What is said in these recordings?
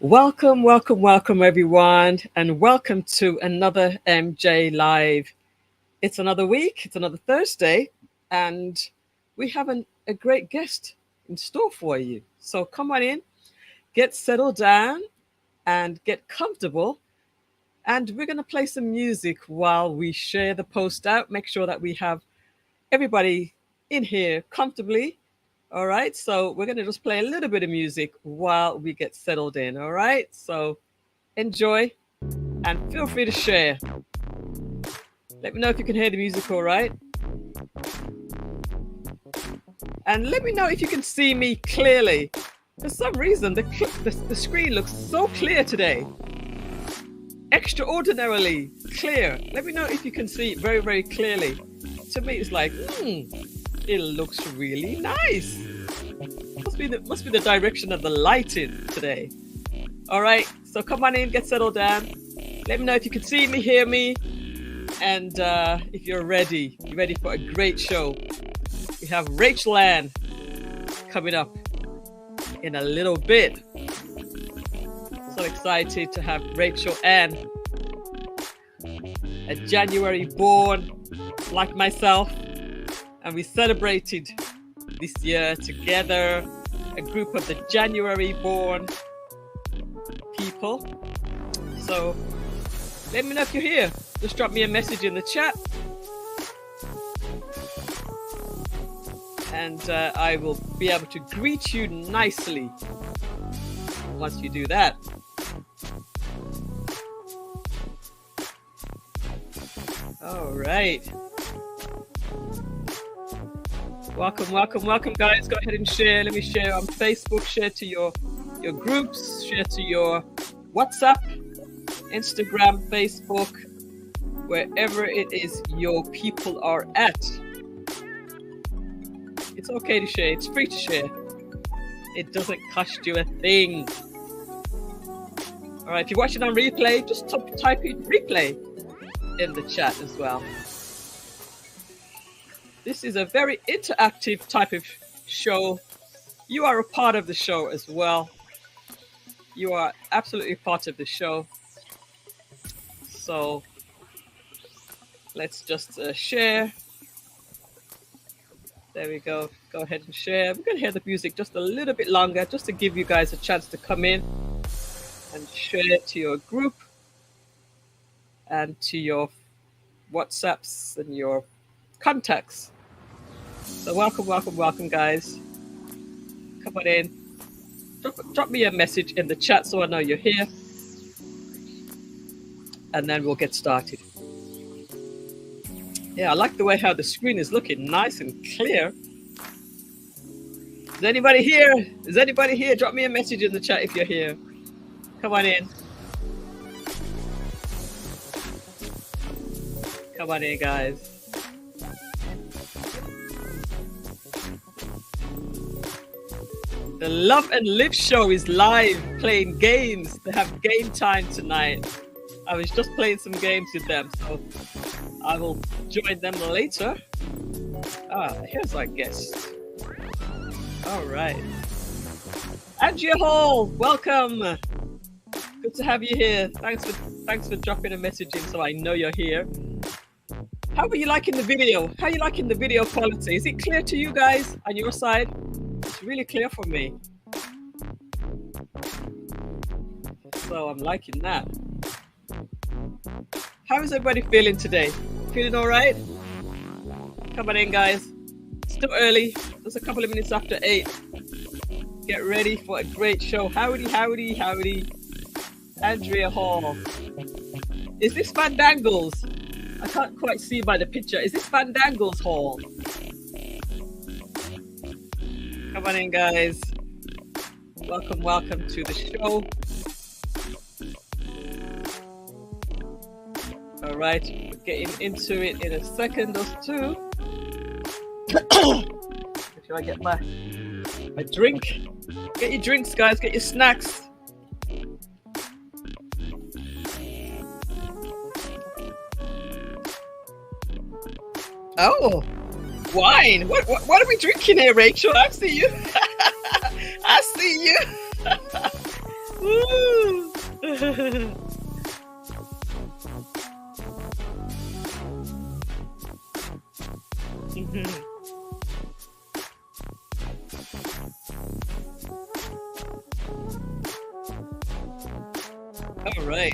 Welcome, welcome, welcome, everyone, and welcome to another MJ Live. It's another week, it's another Thursday, and we have a great guest in store for you. So come on in, get settled down, and get comfortable. And we're going to play some music while we share the post out. Make sure that we have everybody in here comfortably. All right, so we're going to just play a little bit of music while we get settled in. All right, so enjoy and feel free to share. Let me know if you can hear the music all right. And let me know if you can see me clearly. For some reason, the screen looks so clear today. Extraordinarily clear. Let me know if you can see it very, very clearly. To me, it's like, it looks really nice. Must be the direction of the lighting today. All right, so come on in, get settled down. Let me know if you can see me, hear me, and if you're ready for a great show. We have Rachel Ann coming up in a little bit. So excited to have Rachel Ann, a January born like myself, and we celebrated this year together, a group of the January born people. So let me know if you're here. Just drop me a message in the chat, and I will be able to greet you nicely once you do that. All right. Welcome, guys. Go ahead and share. Let me share on Facebook. Share to your groups. Share to your WhatsApp, Instagram, Facebook, wherever it is your people are at. It's okay to share. It's free to share. It doesn't cost you a thing. All right. If you're watching on replay, just type in replay in the chat as well. This is a very interactive type of show. You are a part of the show as well. You are absolutely part of the show. So let's just share. There we go. Go ahead and share. We're going to hear the music just a little bit longer, just to give you guys a chance to come in and share to your group and to your WhatsApps and your contacts. So welcome, guys. Come on in. Drop me a message in the chat so I know you're here. And then we'll get started. Yeah, I like the way how the screen is looking nice and clear. Is anybody here? Drop me a message in the chat if you're here. Come on in. Come on in, guys. The Love and Live show is live, playing games. They have game time tonight. I was just playing some games with them, so I will join them later. Here's our guest. All right. Andrea Hall, welcome. Good to have you here. Thanks for dropping a message in so I know you're here. How are you liking the video? How are you liking the video quality? Is it clear to you guys on your side? It's really clear for me. So I'm liking that. How is everybody feeling today? Feeling all right? Come on in, guys. It's still early. Just a couple of minutes after 8. Get ready for a great show. Howdy. Andrea Hall. Is this Fandangles? I can't quite see by the picture. Is this Fandangles Hall? Come on in, guys. Welcome to the show. All right, we're getting into it in a second or two. Make sure I get my drink. Get your drinks, guys. Get your snacks. Oh, wine. What are we drinking here, Rachel? I see you. I see you. Woo! All right,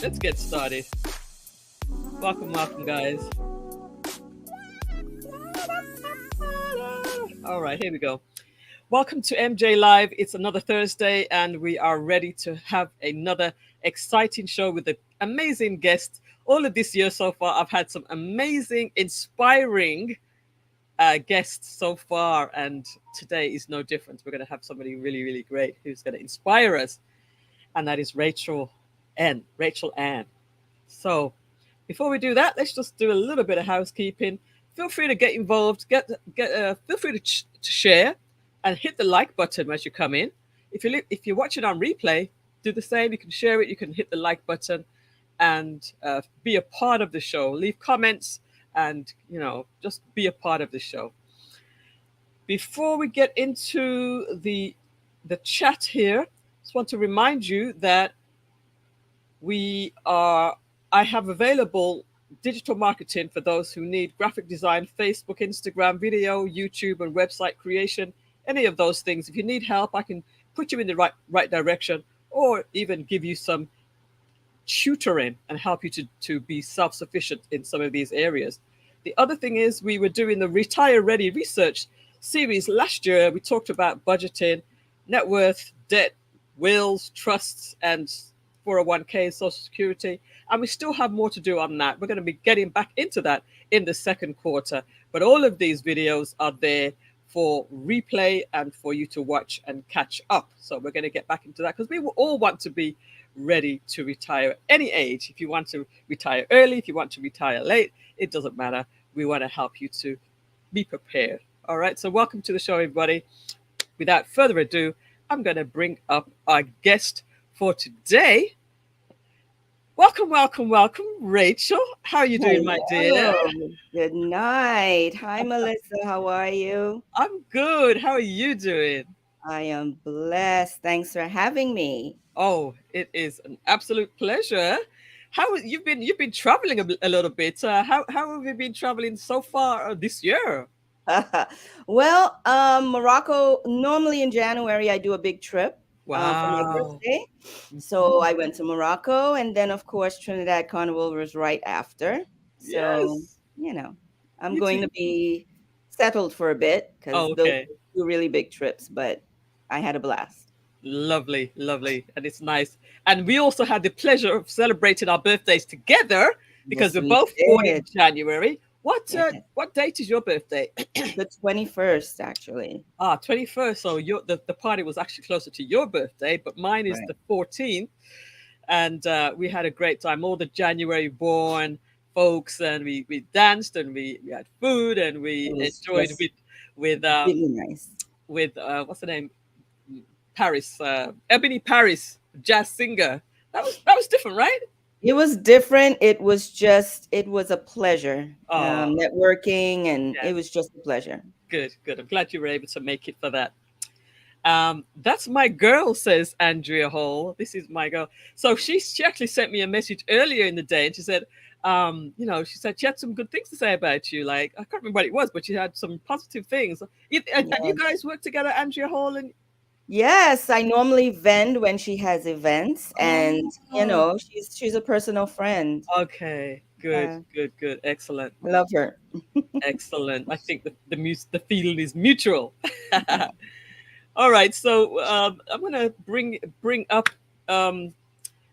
let's get started. Welcome, welcome, guys. All right, here we go. Welcome to MJ Live. It's another Thursday, and we are ready to have another exciting show with an amazing guest. All of this year so far, I've had some amazing, inspiring guests so far, and today is no different. We're going to have somebody really, really great who's going to inspire us, and that is Rachel Ann. So, before we do that, let's just do a little bit of housekeeping. Feel free to get involved. Feel free to share and hit the like button as you come in. If you're watching on replay, do the same. You can share it. You can hit the like button and be a part of the show. Leave comments and just be a part of the show. Before we get into the chat here, just want to remind you that I have available digital marketing for those who need graphic design, Facebook, Instagram, video, YouTube, and website creation, any of those things. If you need help, I can put you in the right direction, or even give you some tutoring and help you to be self-sufficient in some of these areas. The other thing is, we were doing the Retire Ready research series last year. We talked about budgeting, net worth, debt, wills, trusts, and 401k, Social Security. And we still have more to do on that. We're going to be getting back into that in the second quarter. But all of these videos are there for replay and for you to watch and catch up. So we're going to get back into that because we all want to be ready to retire at any age. If you want to retire early, if you want to retire late, it doesn't matter. We want to help you to be prepared. All right. So welcome to the show, everybody. Without further ado, I'm going to bring up our guest for today. Welcome, welcome, welcome, Rachel. How are you doing, my dear? Good night. Hi, Melissa. How are you? I'm good. How are you doing? I am blessed. Thanks for having me. Oh, it is an absolute pleasure. How you've been traveling a little bit. How have you been traveling so far this year? Well, Morocco, normally in January, I do a big trip for my Wow. birthday. Mhm. So I went to Morocco, and then, of course, Trinidad Carnival was right after. So, Yes. you know, I'm You going too. to be settled for a bit because Oh, those okay. are two really big trips, but I had a blast. Lovely, lovely, and it's nice. And we also had the pleasure of celebrating our birthdays together because Yes, we're we both born in did. January. What Yeah. what date is your birthday? The 21st, actually. 21st. So the party was actually closer to your birthday, but mine is Right. the 14th. And we had a great time. All the January born folks, and we danced and we had food and we It was enjoyed just with really nice. what's the name, Paris, Ebony Paris, jazz singer. That was different, right? It was different. It was a pleasure. Oh, Networking, and yeah, it was just a pleasure. good, good. I'm glad you were able to make it for that. That's my girl, says Andrea Hall. This is my girl. So she actually sent me a message earlier in the day, and she said, she said she had some good things to say about you. Like, I can't remember what it was, but she had some positive things. And you Yeah. guys work together, Andrea Hall and Yes, I normally vend when she has events, and oh, she's a personal friend. okay, good, Uh, good, good, excellent, I love her. excellent. I think the feeling is mutual. All right, so I'm gonna bring up um,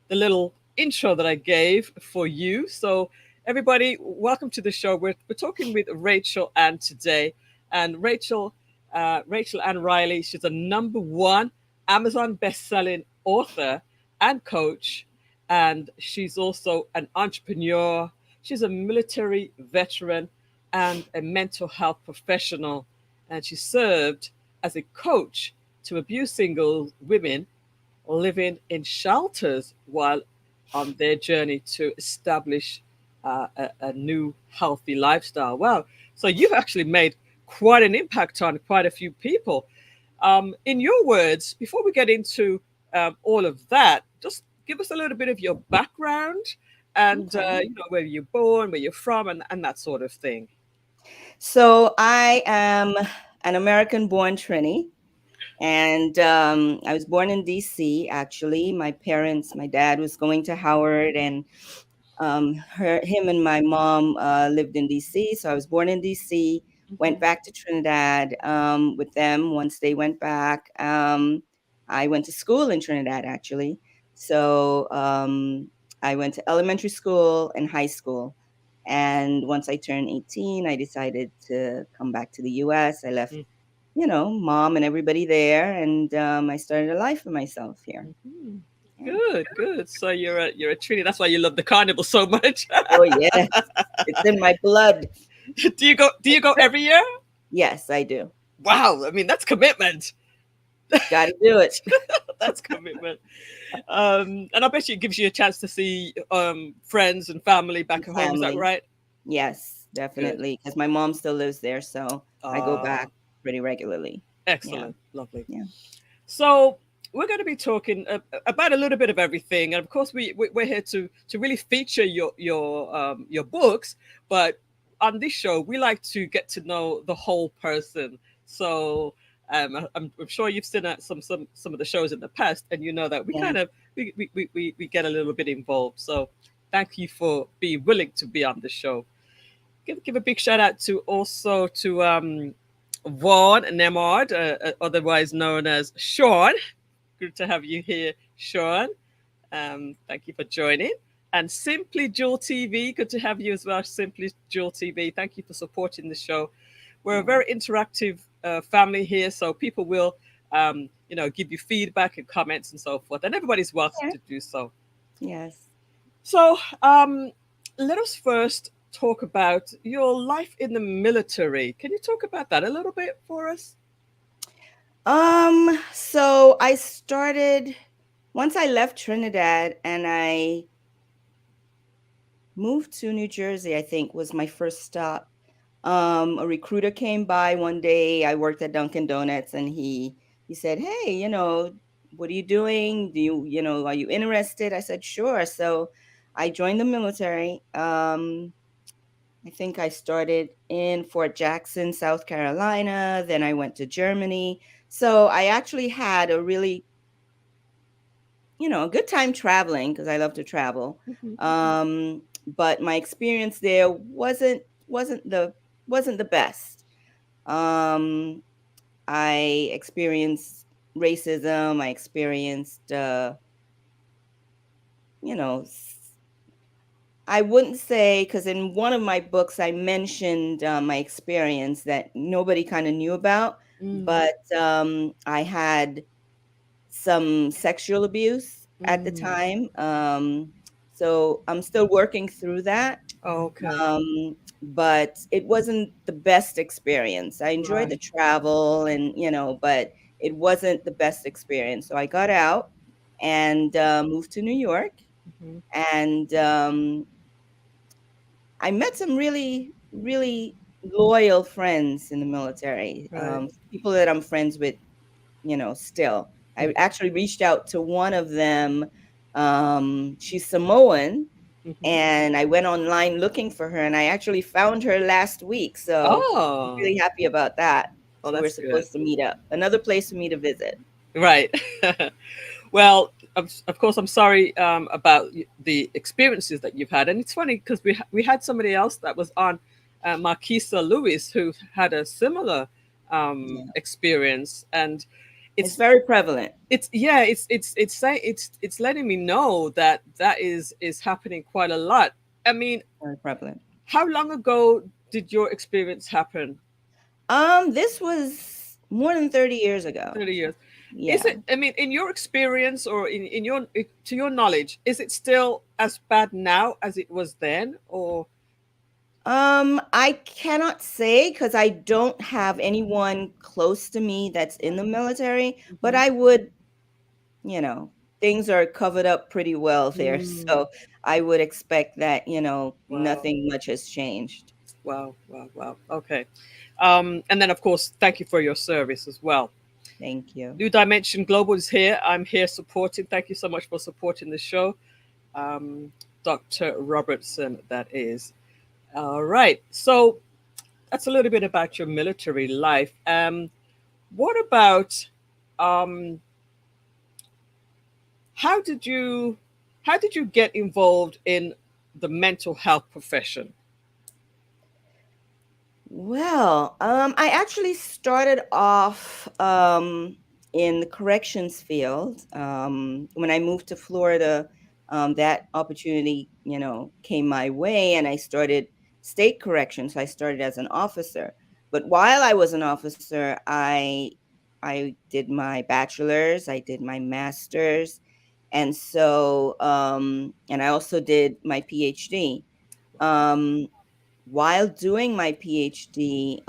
the little intro that I gave for you. So, everybody, welcome to the show. We're talking with Rachel Ann today, and Rachel Ann Riley. She's a #1 Amazon best-selling author and coach, and she's also an entrepreneur. She's a military veteran and a mental health professional, and she served as a coach to abuse single women living in shelters while on their journey to establish a new healthy lifestyle. Wow. So you've actually made quite an impact on quite a few people. In your words, before we get into all of that, just give us a little bit of your background and Okay. where you're born, where you're from, and that sort of thing. So I am an American born Trini, and I was born in DC, actually. My dad was going to Howard, and him and my mom lived in DC. So I was born in DC, went Hmm. back to Trinidad with them once they went back. I went to school in Trinidad, actually. So I went to elementary school and high school. And once I turned 18, I decided to come back to the US. I left, mom and everybody there, and I started a life for myself here. Hmm. Yeah. Good, good. So you're a Trini. That's why you love the carnival so much. Oh, yes. It's in my blood. Do you go every year? Yes, I do. Wow, I mean that's commitment. Got to do it. That's commitment. And I bet you it gives you a chance to see friends and family back at home. Is that Family. right? Yes, Good. definitely. Because my mom still lives there, so I go Uh, back pretty regularly. Yeah, Excellent. Lovely. yeah, So we're going to be talking about a little bit of everything, and of course we're here to really feature your books. But on this show, we like to get to know the whole person. So I'm sure you've seen some of the shows in the past, and you know that we yeah, kind of we get a little bit involved. So thank you for being willing to be on the show. Give a big shout out to also to Vaughn Nemard, otherwise known as Sean. Good to have you here, Sean. Thank you for joining. And Simply Jewel TV, good to have you as well, Simply Jewel TV. Thank you for supporting the show. We're a yeah, very interactive family here, so people will, give you feedback and comments and so forth, and everybody's welcome yeah. to do so. Yes. So, let us first talk about your life in the military. Can you talk about that a little bit for us? So I started once I left Trinidad and I moved to New Jersey, I think was my first stop. A recruiter came by one day. I worked at Dunkin' Donuts, and he said, "Hey, what are you doing? Are you interested?" I said, "Sure." So I joined the military. I think I started in Fort Jackson, South Carolina. Then I went to Germany. So I actually had a really, a good time traveling because I love to travel. Mhm. But my experience there wasn't the best. Um, I experienced racism. I experienced, you know, I wouldn't say, because in one of my books I mentioned my experience that nobody kind of knew about, Mm, but I had some sexual abuse at the mm. time. So I'm still working through that. Okay. But it wasn't the best experience. I enjoyed the Right. travel and, but it wasn't the best experience. So I got out and moved to New York. Mhm. And I met some really, really loyal friends in the military, Right. people that I'm friends with, still. I actually reached out to one of them. She's Samoan, Mhm. and I went online looking for her, and I actually found her last week. So I'm Oh, really happy about that. oh, So we're that's good. supposed to meet up. Another place for me to visit. Right. Well, of course, I'm sorry about the experiences that you've had, and it's funny because we had somebody else that was on, Marquisa Lewis, who had a similar Yeah. experience, and It's it's very prevalent. yeah, it's letting me know that that is happening quite a lot. I mean, Very prevalent. how long ago did your experience happen? This was more than 30 years ago. 30 years. Is Yeah. it, I mean, in your experience or in your, to your knowledge, is it still as bad now as it was then? Or, I cannot say because I don't have anyone close to me that's in the military, but mhm. I would, you know, things are covered up pretty well there. Mm, So I would expect that, wow. nothing much has changed. Wow. Wow. Wow. Okay. And then, of course, thank you for your service as well. Thank you. New Dimension Global is here. I'm here supporting. Thank you so much for supporting the show. Um, Dr. Robertson, that is. All right. So that's a little bit about your military life. What about um, how did you how did you get involved in the mental health profession? Well, I actually started off in the corrections field. When I moved to Florida, that opportunity, came my way, and I started state corrections. I started as an officer, but while I was an officer, I did my bachelor's, I did my master's, and and I also did my PhD. Um, while doing my PhD,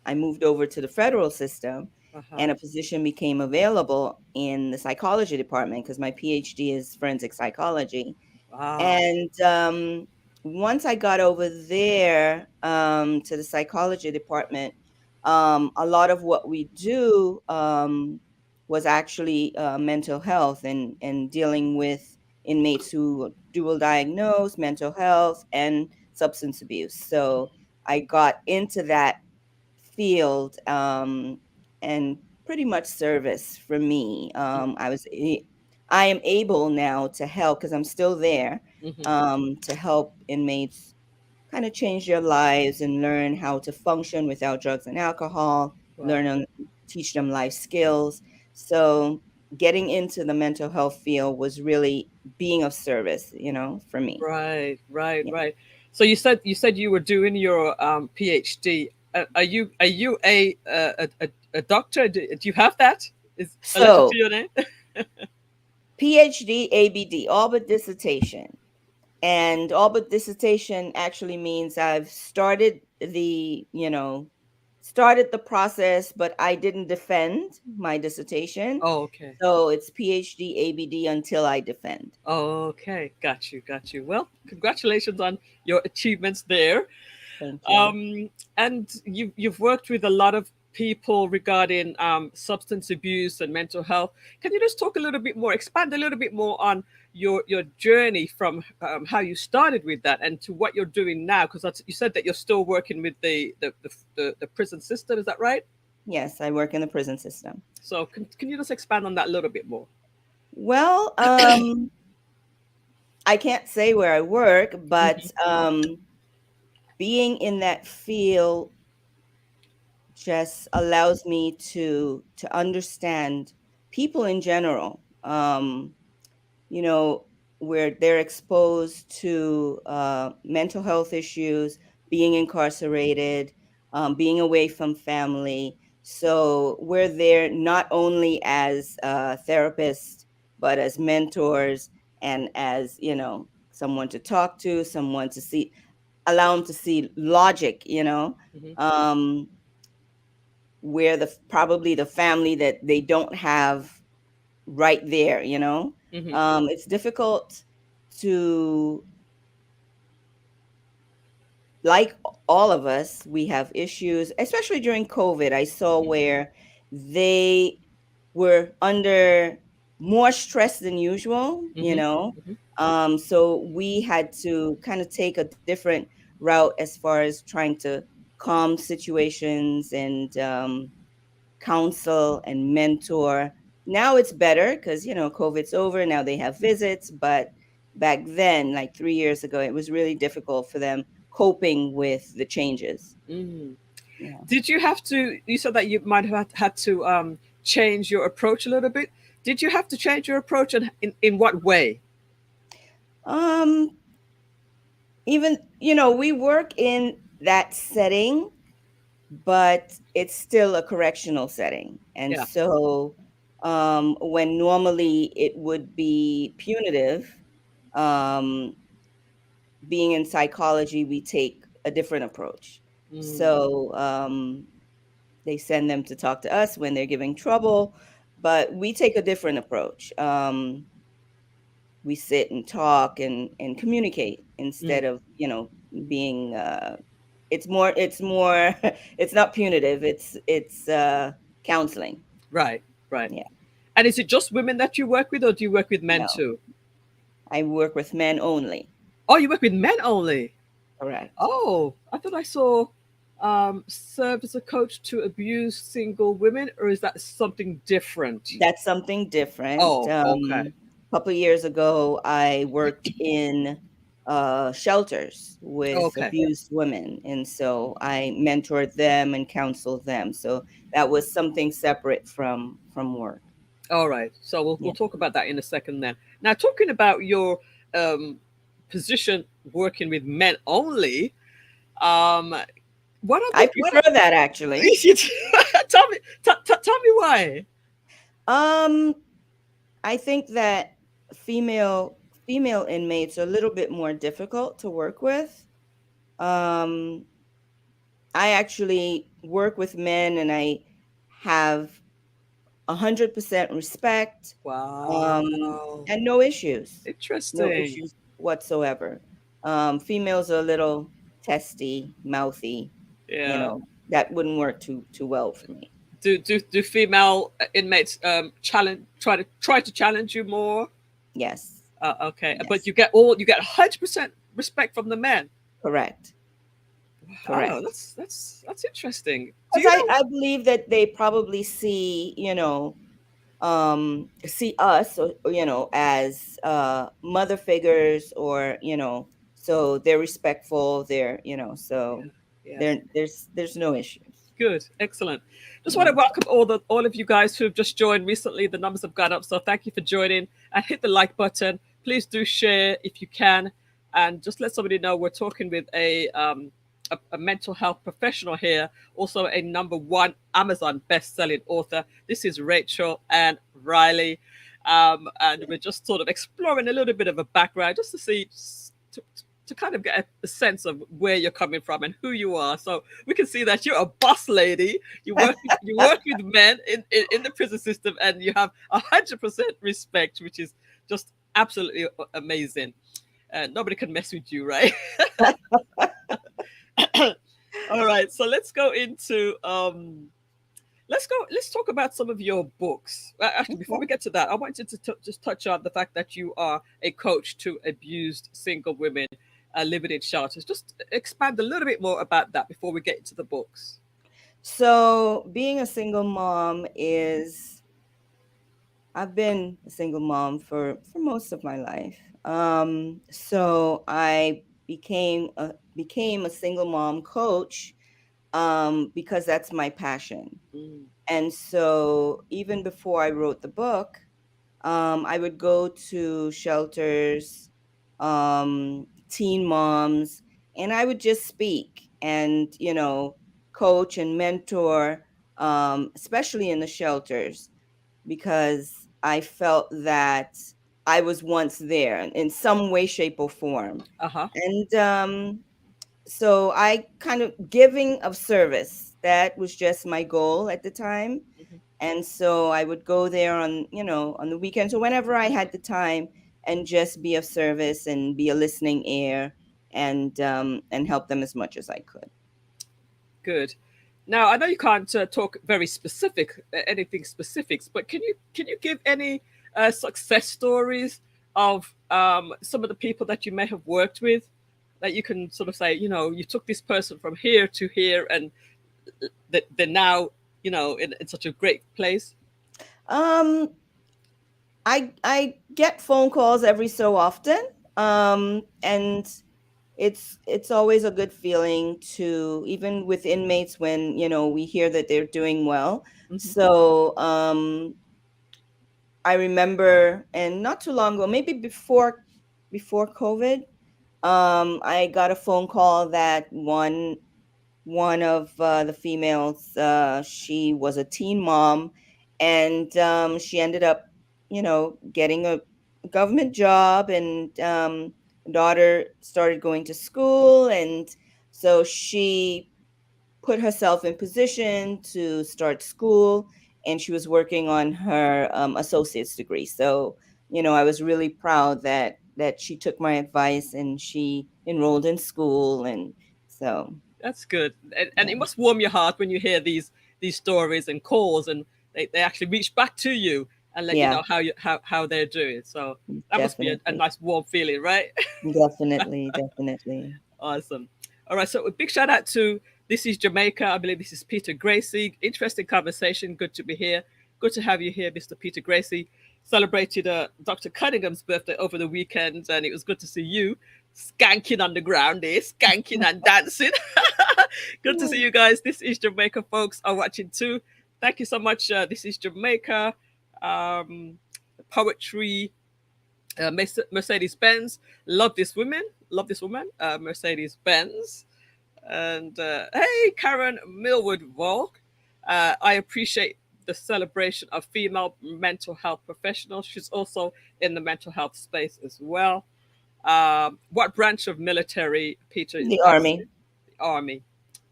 I moved over to the federal system, Uh huh. and a position became available in the psychology department because my PhD is forensic psychology. Wow. And once I got over there to the psychology department, a lot of what we do was actually mental health and dealing with inmates who are dual diagnosed, mental health, and substance abuse. So I got into that field and pretty much service for me. I am able now to help because I'm still there Mm-hmm. to help inmates kind of change their lives and learn how to function without drugs and alcohol, Wow. teach them life skills. So getting into the mental health field was really being of service, for me. Right, right, Yeah. right. So you said you were doing your PhD. Are you a doctor? Do you have that? Is a letter to So your name? PhD, ABD, all but dissertation. And all but dissertation actually means I've started the process, but I didn't defend my dissertation. Oh, okay. So it's PhD, ABD until I defend. Oh, okay. Got you. Got you. Well, congratulations on your achievements there. Thank you. And you've worked with a lot of people regarding substance abuse and mental health. Can you just talk a little bit more, expand a little bit more on your journey from how you started with that and to what you're doing now? Because you said that you're still working with the prison system. Is that right? Yes, I work in the prison system. So can you just expand on that a little bit more? Well, I can't say where I work, but Hmm. being in that field just allows me to understand people in general. You know, where they're exposed to mental health issues, being incarcerated, being away from family. So we're there not only as therapists, but as mentors and as, someone to talk to, someone to see, allow them to see logic, Hmm. um, where probably the family that they don't have right there, Hmm. it's difficult to, like all of us, we have issues, especially during COVID. I saw where they were under more stress than usual, Hmm. Hmm. so we had to kind of take a different route as far as trying to calm situations and counsel and mentor. Now it's better because, COVID's over. Now they have visits. But back then, like 3 years ago, it was really difficult for them coping with the changes. Hmm. Yeah. Did you have to? You said that you might have had to change your approach a little bit. Did you have to change your approach, and in what way? Um, even, we work in that setting, but it's still a correctional setting. And Yeah. so when normally it would be punitive, um, being in psychology, we take a different approach. Mm, So they send them to talk to us when they're giving trouble, but we take a different approach. We sit and talk and communicate mm, instead of being. It's more. It's more. It's not punitive. It's counseling. Right, right. Yeah. And is it just women that you work with, or do you work with men No, too? I work with men only. Oh, you work with men only. Correct. Oh, I thought I saw served as a coach to abuse single women, or is that something different? That's something different. Oh, okay. A couple of years ago, I worked in shelters with Okay. abused women, and so I mentored them and counseled them. So that was something separate from work. All right. So we'll Yeah, talk about that in a second then. Now, talking about your um, position working with men only, um, what are I the prefer that actually. tell me tell me why? Um, I think that female female inmates are a little bit more difficult to work with. Um, I actually work with men, and I have 100% respect, um, Wow. and no issues, no Interesting. issues whatsoever. Females are a little testy, mouthy. Yeah. That wouldn't work too well for me. Do female inmates try to challenge you more? Yes, Okay, but yes, you get 100% respect from the men. correct, Oh, correct. that's interesting. Do Because you I, know? I believe that they probably see us, as mother figures, or so they're respectful, so Yes. there's no issues. Good, excellent. Just want Yeah. to welcome all of you guys who have just joined recently. The numbers have gone up, so thank you for joining. And hit the like button. Please do share if you can, and just let somebody know we're talking with a mental health professional here, also a #1 Amazon best-selling author. This is Rachel and Riley, and we're just sort of exploring a little bit of a background just to see. To kind of get a sense of where you're coming from and who you are. So we can see that you're a boss lady. You work with men in the prison system, and you have 100% respect, which is just absolutely amazing. Nobody can mess with you, right? All right, so let's go into let's talk about some of your books. Actually, before we Okay. get to that, I wanted to just touch on the fact that you are a coach to abused single women living in shelters. Just expand a little bit more about that before we get into the books. So being a single mom is I've been a single mom for most of my life. So I became a single mom coach, because that's my passion. Mm. And so even before I wrote the book, I would go to shelters, teen moms, and I would just speak and, coach and mentor, especially in the shelters, because I felt that I was once there in some way, shape, or form. Uh huh. And so I kind of giving of service, that was just my goal at the time. Hmm. And so I would go there on the weekends or whenever I had the time, and just be of service and be a listening ear, and help them as much as I could. Good. Now I know you can't talk very specific, anything specifics, but can you give any success stories of some of the people that you may have worked with that you can sort of say, you took this person from here to here, and they're now, in such a great place. Um, I get phone calls every so often, and it's always a good feeling to, even with inmates, when we hear that they're doing well. Hmm. So I remember, and not too long ago, maybe before COVID, I got a phone call that one of the females, she was a teen mom, and she ended up, getting a government job, and daughter started going to school, and so she put herself in position to start school, and she was working on her associate's degree. So I was really proud that she took my advice, and she enrolled in school, and so That's good, and yeah. it must warm your heart when you hear these stories and calls, and they actually reach back to you and let you Yeah, know how they're doing. So that must be a definitely. nice warm feeling, right? Definitely, definitely. Awesome. All right. So a big shout out to This is Jamaica. I believe this is Peter Gracie. Interesting conversation. Good to be here. Good to have you here, Mr. Peter Gracie. Celebrated Dr. Cunningham's birthday over the weekend, and it was good to see you skanking on the ground there, skanking and dancing. Good to see you guys. This is Jamaica, folks, are watching too. Thank you so much. This is Jamaica. Um, Poetry, Mercedes Benz. Love this woman. Love this woman. Mercedes Benz. And hey, Karen Millwood Volk. I appreciate the celebration of female mental health professionals. She's also in the mental health space as well. What branch of military Peter is The asking? army. The army.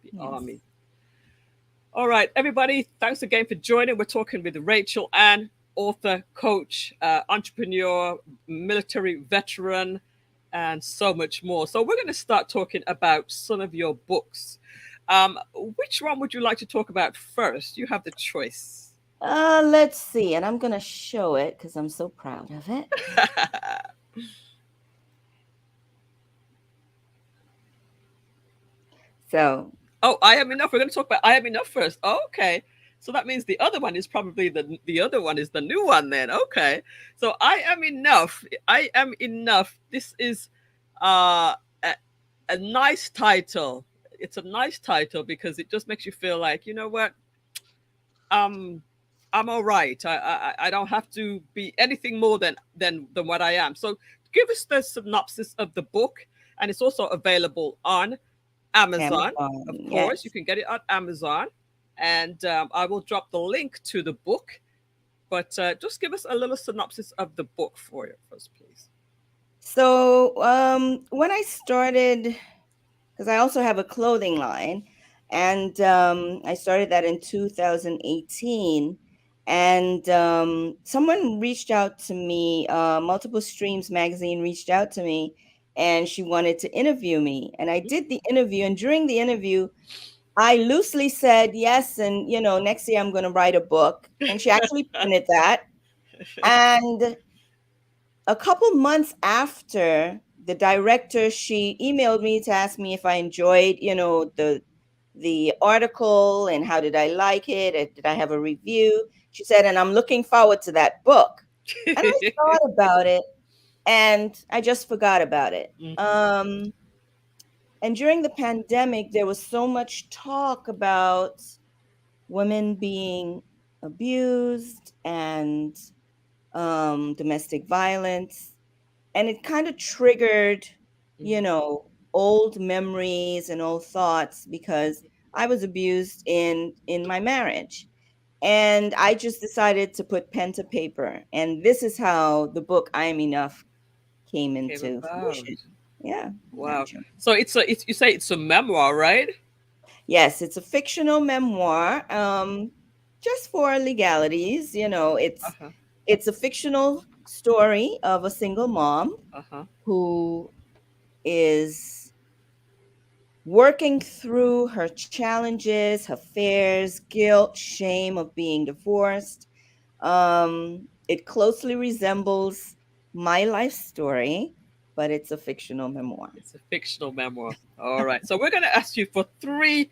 The Yes. army. All right, everybody, thanks again for joining. We're talking with Rachel Ann, author, coach, entrepreneur, military veteran, and so much more. So, we're going to start talking about some of your books. Which one would you like to talk about first? You have the choice. Let's see, and I'm gonna show it because I'm so proud of it. So, Oh, I Am Enough. We're going to talk about I Am Enough first. Oh, okay. So that means the other one is probably the other one is the new one then. Okay. So I Am Enough. I Am Enough. This is a, a nice title. It's a nice title because it just makes you feel like, you know what? Um I'm all right. I don't have to be anything more than what I am. So give us the synopsis of the book, and it's also available on Amazon. Amazon, Of course, you yes. can get it on Amazon, and I will drop the link to the book. But just give us a little synopsis of the book for you first, please. So, when I started, because I also have a clothing line, and I started that in 2018. And someone reached out to me, Multiple Streams magazine reached out to me, and she wanted to interview me. And I did the interview, and during the interview, I loosely said yes, and next year I'm going to write a book. And she actually printed that. And a couple months after, the director, she emailed me to ask me if I enjoyed, the article and how did I like it, and did I have a review. She said, and I'm looking forward to that book. And I thought about it, and I just forgot about it. Mhm. And during the pandemic, there was so much talk about women being abused and domestic violence, and it kind of triggered, Mhm. old memories and old thoughts because I was abused in my marriage. And I just decided to put pen to paper, and this is how the book I Am Enough came Came into about. fruition. Yeah, Wow. naturally. So it's you say it's a memoir, right? Yes, it's a fictional memoir. Just for legalities, Uh huh. it's a fictional story of a single mom Uh huh. who is working through her challenges, her fears, guilt, shame of being divorced. It closely resembles my life story, but it's a fictional memoir. It's a fictional memoir. All right. So we're going to ask you for three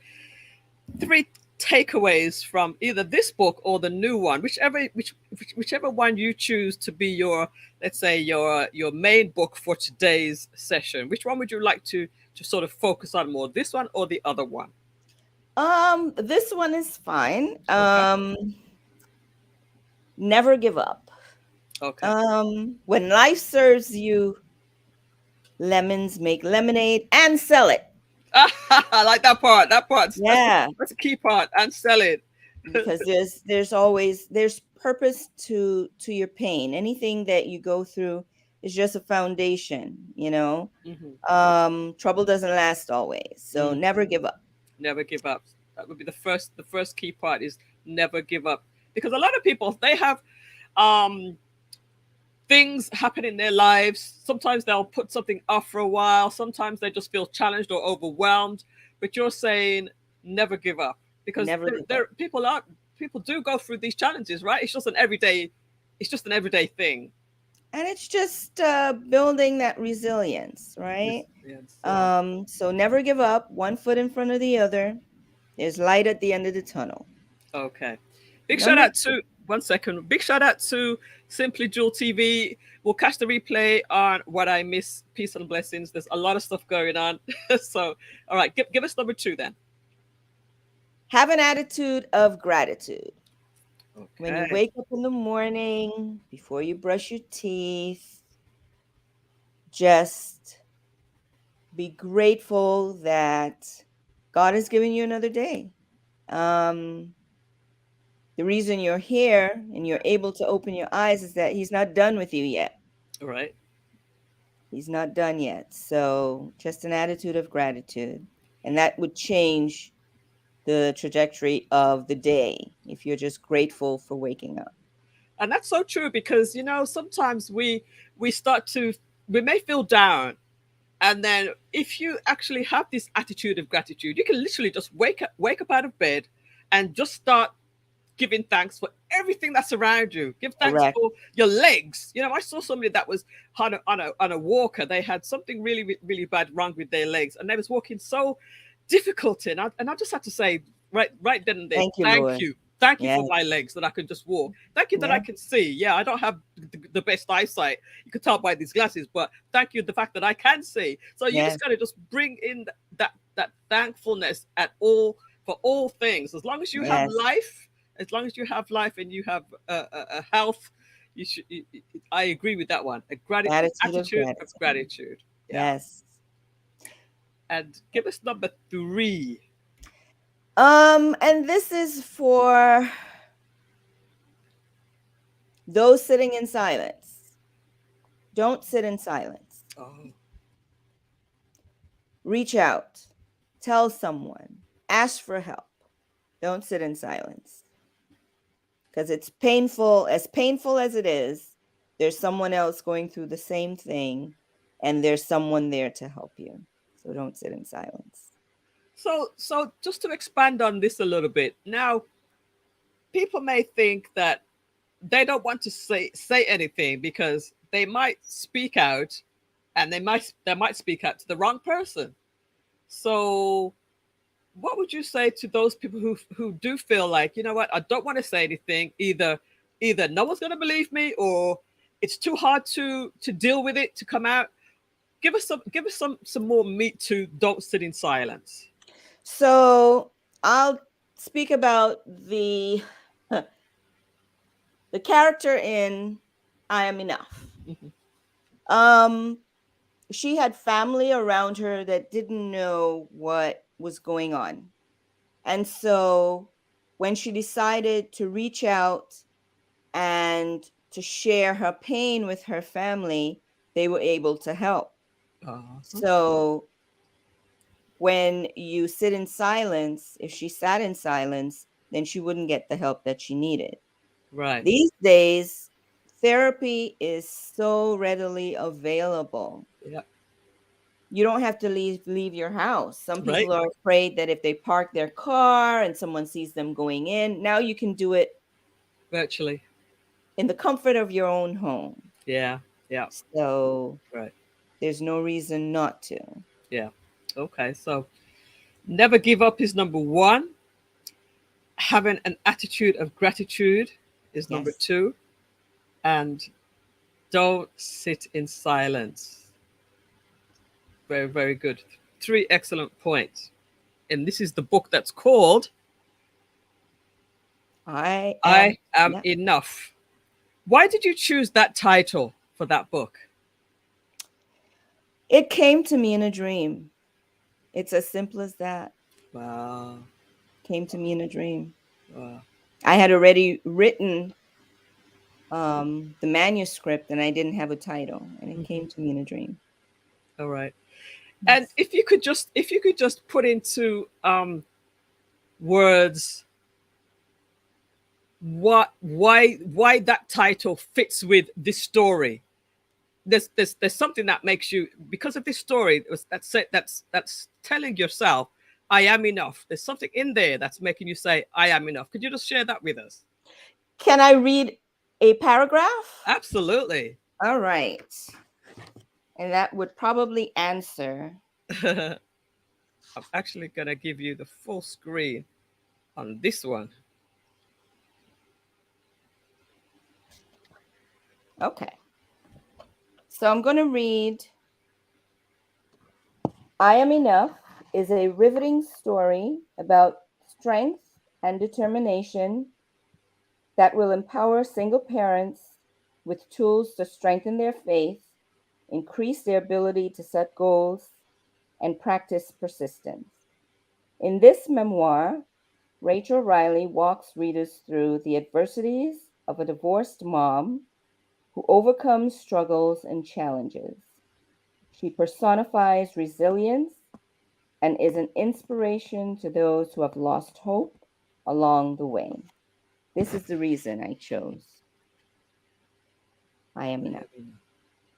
takeaways from either this book or the new one, whichever one you choose to be your, let's say, your main book for today's session. Which one would you like to sort of focus on more, this one or the other one? This one is fine. Okay. Never give up. Okay. When life serves you lemons, make lemonade and sell it. I like that part. That part. Yeah, That's a key part. And sell it. because there's purpose to your pain. Anything that you go through is just a foundation. Hmm. Trouble doesn't last always, so Mm. never give up. Never give up. That would be the first key part is never give up. Because a lot of people, they have um things happen in their lives. Sometimes they'll put something off for a while. Sometimes they just feel challenged or overwhelmed. But you're saying never give up because Never give up. people people do go through these challenges, right? It's just an everyday thing. And it's just building that resilience, right? Yes, yeah. So never give up, one foot in front of the other. There's light at the end of the tunnel. Okay. Big shout Number out to 1 second. Big shout out to Simply Jewel TV. We'll catch the replay on What I Miss. Peace and blessings. There's a lot of stuff going on. So, all right, give us number 2 then. Have an attitude of gratitude. When you Okay. wake up in the morning, before you brush your teeth, just be grateful that God has given you another day. Um, the reason you're here and you're able to open your eyes is that He's not done with you yet. All right. He's not done yet. So, just an attitude of gratitude. And that would change the trajectory of the day if you're just grateful for waking up. And that's so true because sometimes we may feel down, and then if you actually have this attitude of gratitude, you can literally just wake up out of bed and just start giving thanks for everything that's around you. Give thanks Correct. for your legs. I saw somebody that was on a walker. They had something really, really bad wrong with their legs, and they was walking so difficult. And I just had to say, right then and there, Thank you, thank Lord. you. Thank you Yeah. for my legs that I can just walk. Thank you that I Yeah. can see. Yeah, I don't have the best eyesight. You can tell by these glasses, but thank you the fact that I can see. So you Yes. just gotta just bring in that thankfulness at all for all things. Yes. As long as you have life and you have a health, you should. I agree with that one. An Attitude of attitude of gratitude. gratitude. Yeah. Yes. And give us number 3. And this is for those sitting in silence. Don't sit in silence. Oh, Reach out. Tell someone. Ask for help. Don't sit in silence. Because it's painful as it is, there's someone else going through the same thing, and there's someone there to help you. So don't sit in silence. so just to expand on this a little bit. Now, people may think that they don't want to say anything because they might speak out, and they might speak out to the wrong person. So what would you say to those people who do feel like, what, I don't want to say anything, either no one's going to believe me, or it's too hard to deal with it to come out. Give us some more meat to don't sit in silence. So I'll speak about the the character in I Am Enough. Mhm. Um, she had family around her that didn't know what was going on. And so when she decided to reach out and to share her pain with her family, they were able to help. Uh-huh. So when you sit in silence, if she sat in silence, then she wouldn't get the help that she needed. Right. These days, therapy is so readily available. Yeah. You don't have to leave your house. Some Right. people are afraid that if they park their car and someone sees them going in, now you can do it Virtually. in the comfort of your own home. Yeah. Yeah. So Right. there's no reason not to. Yeah. Okay. So never give up is number 1. Having an attitude of gratitude is number Yes. 2. And don't sit in silence. Very, very good. 3 excellent points. And this is the book that's called I am I Am Enough. Enough. Why did you choose that title for that book? It came to me in a dream. It's as simple as that. Wow. Came to me in a dream. Wow. I had already written the manuscript and I didn't have a title, and it Mhm. came to me in a dream. All right. And Yes. if you could just put into words why that title fits with this story. There's something that makes you, because of this story, that's telling yourself, I am enough. There's something in there that's making you say, I am enough. Could you just share that with us? Can I read a paragraph? Absolutely. All right. And that would probably answer. I'm actually going to give you the full screen on this one. Okay. So I'm going to read I Am Enough is a riveting story about strength and determination that will empower single parents with tools to strengthen their faith, increase their ability to set goals, and practice persistence. In this memoir, Rachel Riley walks readers through the adversities of a divorced mom who overcomes struggles and challenges. She personifies resilience and is an inspiration to those who have lost hope along the way. This is the reason I chose I Am I Enough. am enough.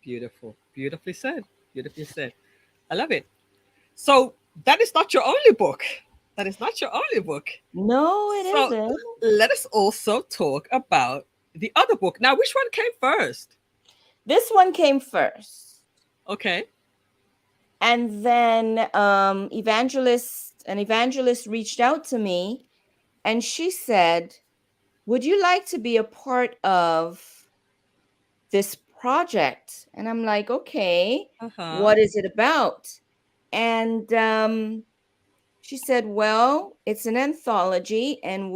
Beautiful. Beautifully said. Beautifully said. I love it. So that is not your only book. That is not your only book. No, it So isn't. let us also talk about the other book. Now, which one came first? This one came first. Okay. And then an evangelist reached out to me and she said, would you like to be a part of this project? And I'm like, okay, Uh huh. what is it about? And she said, well, it's an anthology, and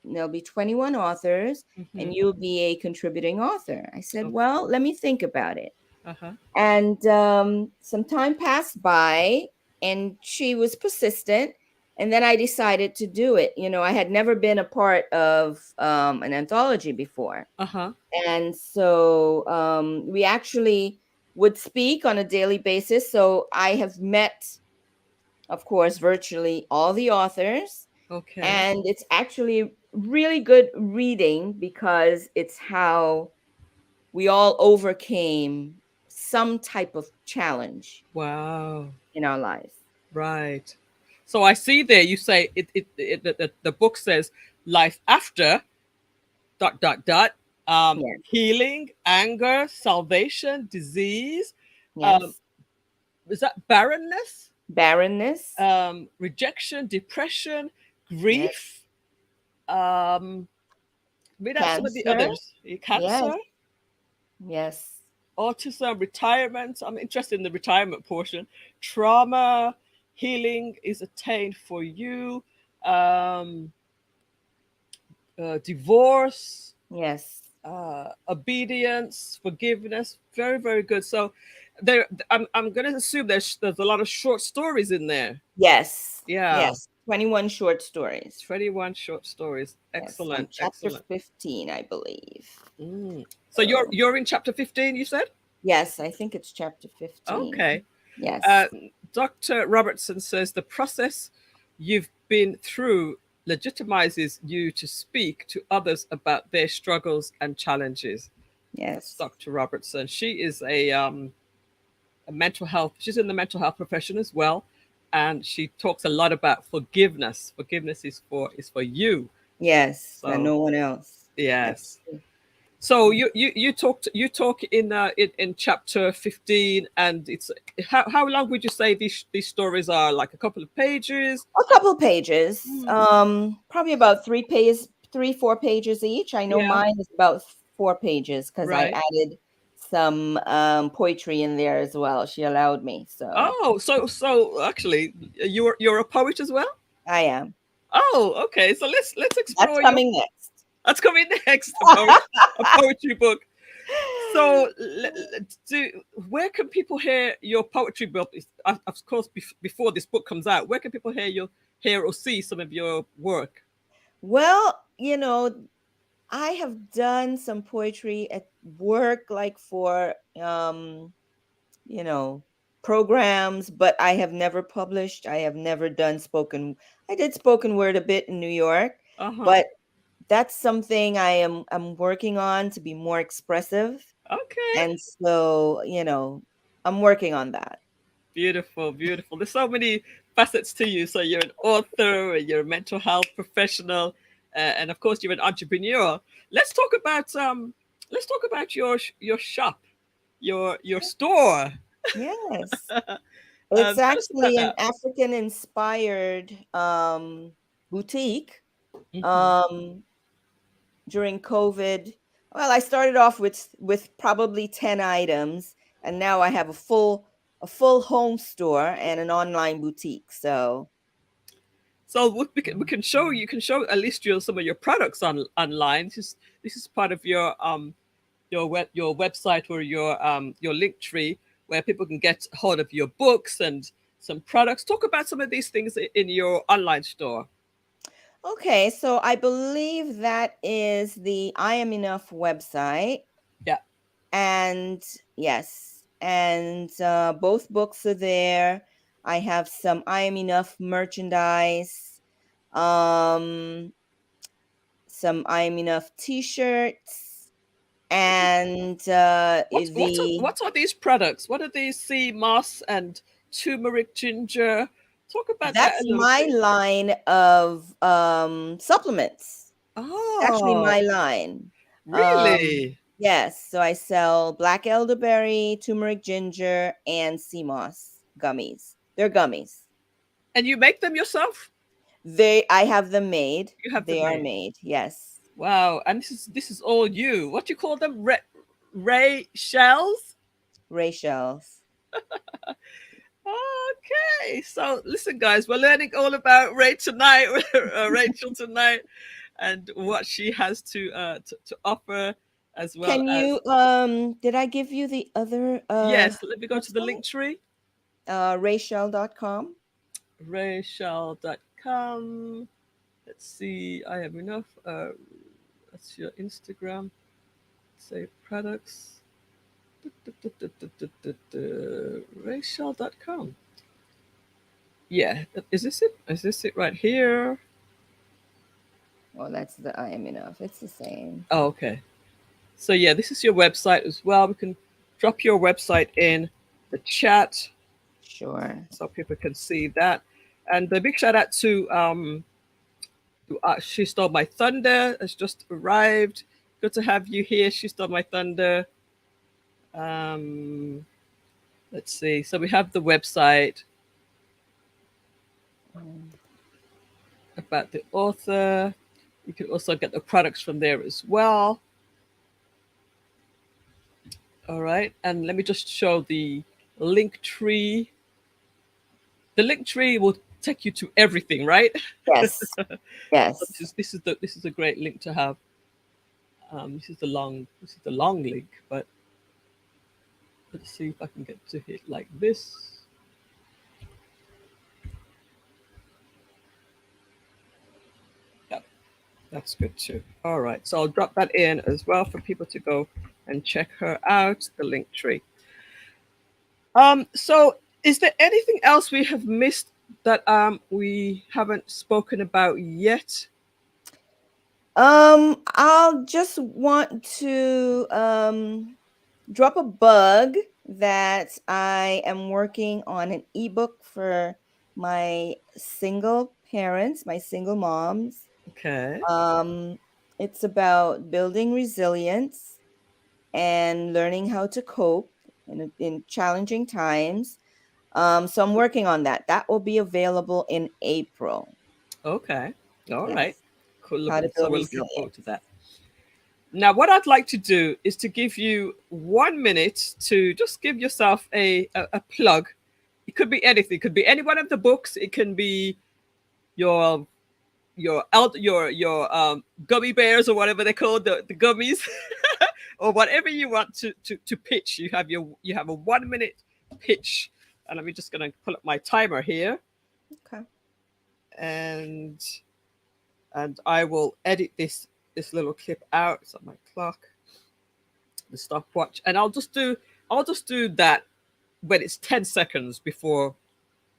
there'll be 21 authors, Mm-hmm. and you'll be a contributing author. I said, Okay. well, let me think about it. Uh huh. And some time passed by, and she was persistent. And then I decided to do it. You know, I had never been a part of an anthology before. Uh huh. And so we actually would speak on a daily basis. So I have met, of course, virtually all the authors. Okay. And it's actually really good reading because it's how we all overcame some type of challenge Wow. in our lives. Right. So I see there you say the book says life after dot dot dot Yeah. healing, anger, salvation, disease, um, Yes. is that barrenness, Barrenness. rejection, depression, Yes. grief, um, read out some of the Cancer. others. Yes. Cancer, Yes. autism, retirement. I'm interested in the retirement portion. Trauma, healing is attained for you. Um, Divorce, Yes. obedience, forgiveness. Very, very good. So, there, I'm going to assume there's a lot of short stories in there. Yes. Yeah, Yes. 21 short stories. 21 short stories. Yes. I'm Excellent, chapter excellent. 15, I believe. Mm. So you're So, you're in chapter 15, you said? yes, I think it's chapter 15. Okay. Yes. Uh, Dr. Robertson says the process you've been through legitimizes you to speak to others about their struggles and challenges. That's Yes. Dr. Robertson. She is a mental health. She's in the mental health profession as well, and she talks a lot about forgiveness. Forgiveness is for you. Yes. And So no one else. That's yes. true. So you talk in chapter 15, and it's how long would you say these stories are? Like a couple of pages? A couple pages. Mm, Probably about 3 pages, 4 pages each. I know yeah, mine is about 4 pages because I right. added some poetry in there as well. She allowed me, so Oh, so actually, you're a poet as well. I am. Oh, okay. So let's That's explore your. coming next. That's coming next. A poetry book. So, where can people hear your poetry book? Of course, before this book comes out, where can people hear or see some of your work? Well, I have done some poetry at work, like for you know, programs, but I have never published. I have never done spoken. I did spoken word a bit in New York, Uh huh. but that's something I'm working on to be more expressive. Okay. And so, I'm working on that. Beautiful, beautiful. There's so many facets to you. So you're an author, you're a mental health professional, and of course you're an entrepreneur. Let's talk about your shop, your store. Yes. It's Tell us about actually an that. African inspired boutique. Hmm. Um, During COVID, well, I started off with probably 10 items, and now I have a full home store and an online boutique. So, So we can show you can show at least some of your products online. This is part of your website or your link tree where people can get hold of your books and some products. Talk about some of these things in your online store. okay, so I believe that is the I Am Enough website. Yeah. And yes, and both books are there. I have some I Am Enough merchandise, um, some I Am Enough t-shirts, and the What are these products? What are these sea moss and turmeric ginger? Talk about that that's a little my bit. line of supplements. It's actually Oh, my line. really? Yes, so I sell black elderberry, turmeric ginger, and sea moss gummies. They're gummies. And you make them yourself? I have them made. You have them They are made. made. Yes. Wow. And this is all you. What do you call them? Ray shells? Rachel's. Okay. So listen, guys, we're learning all about Ray tonight, Rachel tonight, and what she has to offer, as well Can as you did I give you the other yes. Let me go to the website? link tree. Rachel.com. Rayshell.com. Let's see. I have enough. That's your Instagram. Say products. Rayshell.com. Yeah. Is this it? Is this it right here? Oh, that's the I am enough. It's the same. Oh, okay. So yeah, this is your website as well. We can drop your website in the chat Sure. so people can see that. And a big shout out to She Stole My Thunder has just arrived. Good to have you here. She Stole My Thunder. Um, let's see. So we have the website Mm. about the author. You can also get the products from there as well. All right. And let me just show the link tree. The link tree will take you to everything, right? Yes. So Yes. this is a great link to have. This is the long link, but let's see if I can get to it like this. Yeah, that's good too. All right, so I'll drop that in as well for people to go and check her out. The link tree. So is there anything else we have missed that we haven't spoken about yet? I'll just want to drop a bug that I am working on an ebook for my single parents, my single moms. Okay. Um, it's about building resilience and learning how to cope in challenging times. So I'm working on that. That will be available in April. Okay. All right. Yes, Cool. how to So build we're looking forward to resilience. that. Now, what I'd like to do is to give you 1 minute to just give yourself a plug. It could be anything. It could be any one of the books. It can be your your gummy bears or whatever they call the gummies, or whatever you want to pitch. You have a 1 minute pitch, and I'm just gonna pull up my timer here, Okay. and I will edit this little clip out. It's on my clock, the stopwatch, and I'll just do that when it's 10 seconds before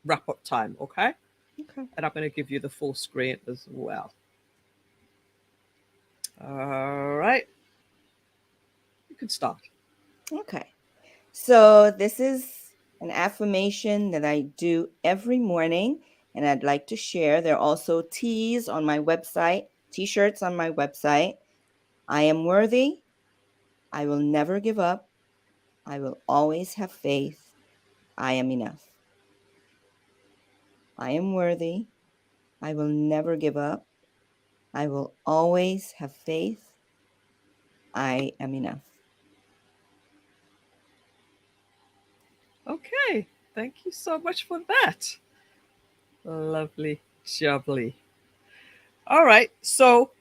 wrap up time. Okay, Okay. and I'm going to give you the full screen as well. All right, you can start. Okay. So this is an affirmation that I do every morning. and I'd like to share. There are also tees on my website, t-shirts on my website. I am worthy. I will never give up. I will always have faith. I am enough. I am worthy. I will never give up. I will always have faith. I am enough. Okay. Thank you so much for that. Lovely, jubbly. All right. So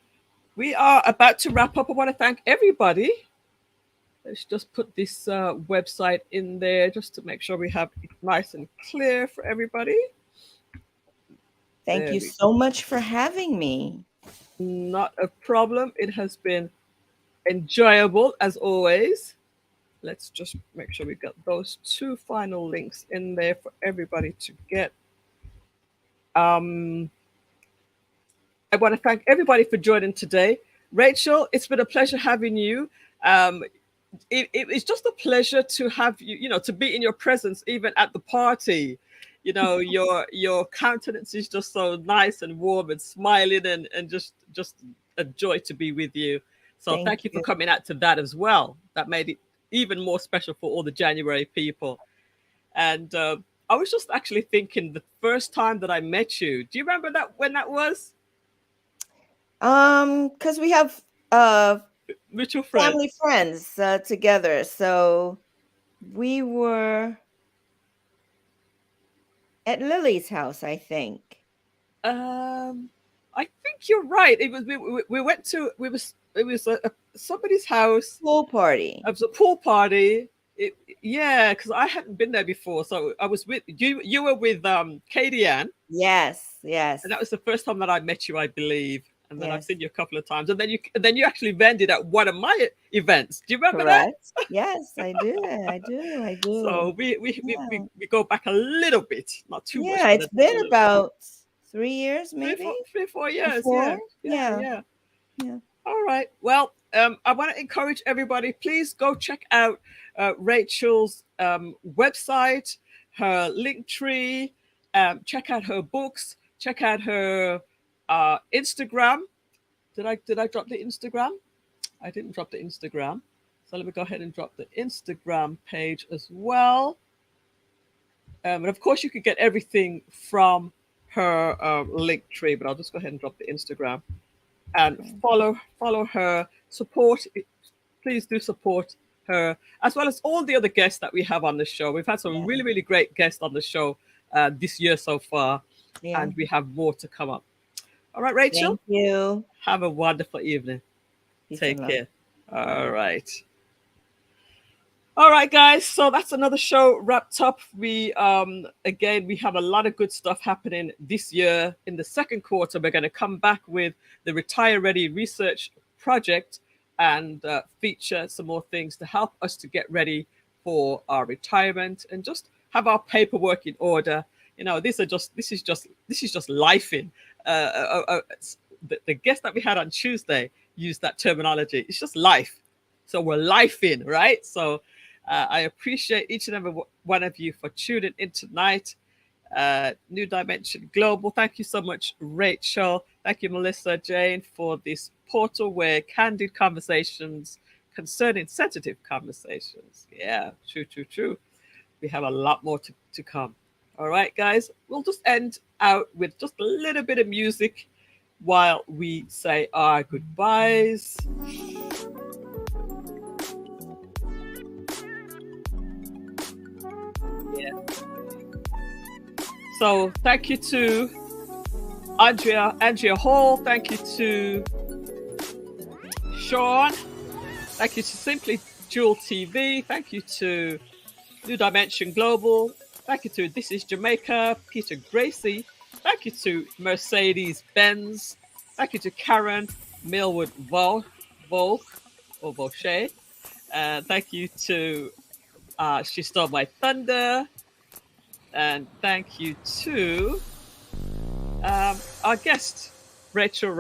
we are about to wrap up. I want to thank everybody. Let's just put this website in there just to make sure we have it nice and clear for everybody. Thank There you we so much for having me. Not a problem. It has been enjoyable as always. Let's just make sure we got those two final links in there for everybody to get. Um, I want to thank everybody for joining today. Rachel, it's been a pleasure having you. Um, it's just a pleasure to have you, to be in your presence, even at the party. Your countenance is just so nice and warm and smiling, and just a joy to be with you. So Thank thank you for you. coming out to that as well. That made it even more special for all the January people. And I was just actually thinking the first time that I met you. Do you remember that when that was? Because we have uh Mutual family friends. friends together. So we were at Lily's house, I think. Um, I think you're right. It was we went to we was it was somebody's house. Pool party. It was a pool party. Yeah, because I hadn't been there before, so I was with you. You were with Katie Ann, Yes, yes, and that was the first time that I met you, I believe. And then I've yes. seen you a couple of times, and then you actually vended at one of my events. Do you remember that? Correct. Yes, I do. I do. I So do. Yeah. we go back a little bit, not too much, Yeah, but it's just a been little. about 3 years, maybe, 3 4 years. or Yeah, 4. yeah, Yeah, yeah. yeah. All right. Well, I want to encourage everybody. Please go check out Rachel's website, her link tree. Check out her books. Check out her Instagram. Did I drop the Instagram? I didn't drop the Instagram. So let me go ahead and drop the Instagram page as well. And of course, you could get everything from her link tree, but I'll just go ahead and drop the Instagram and Okay. follow her. Support, please do support her, as well as all the other guests that we have on the show. We've had some Yeah. really, really great guests on the show this year so far, Yeah. and we have more to come up. All right, Rachel, Thank you. have a wonderful evening. Peace and Take love. care. Bye. All right. All right, guys. So that's another show wrapped up. We have a lot of good stuff happening this year. In the second quarter, we're going to come back with the Retire Ready Research Project and feature some more things to help us to get ready for our retirement and just have our paperwork in order. This is just life in. The guest that we had on Tuesday used that terminology. It's just life. So we're life in, right? So I appreciate each and every one of you for tuning in tonight. New Dimension Global. Thank you so much, Rachel. Thank you, Melissa, Jane, for this portal where candid conversations concerning sensitive conversations. Yeah, true, true, true. We have a lot more to come. All right, guys. We'll just end out with just a little bit of music while we say our goodbyes. Yeah. So thank you to Andrea Hall. Thank you to Sean. Thank you to Simply Jewel TV. Thank you to New Dimension Global. Thank you to This is Jamaica, Peter Gracie. Thank you to Mercedes Benz. Thank you to Karen Millwood Volk or Volche. Thank you to She Stole My Thunder. And thank you to our guest, Rachel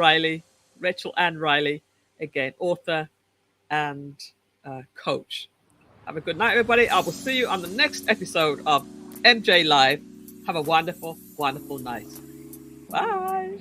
Ann Riley, again, author and coach. Have a good night, everybody. I will see you on the next episode of MJ Live. Have a wonderful, wonderful night. Bye.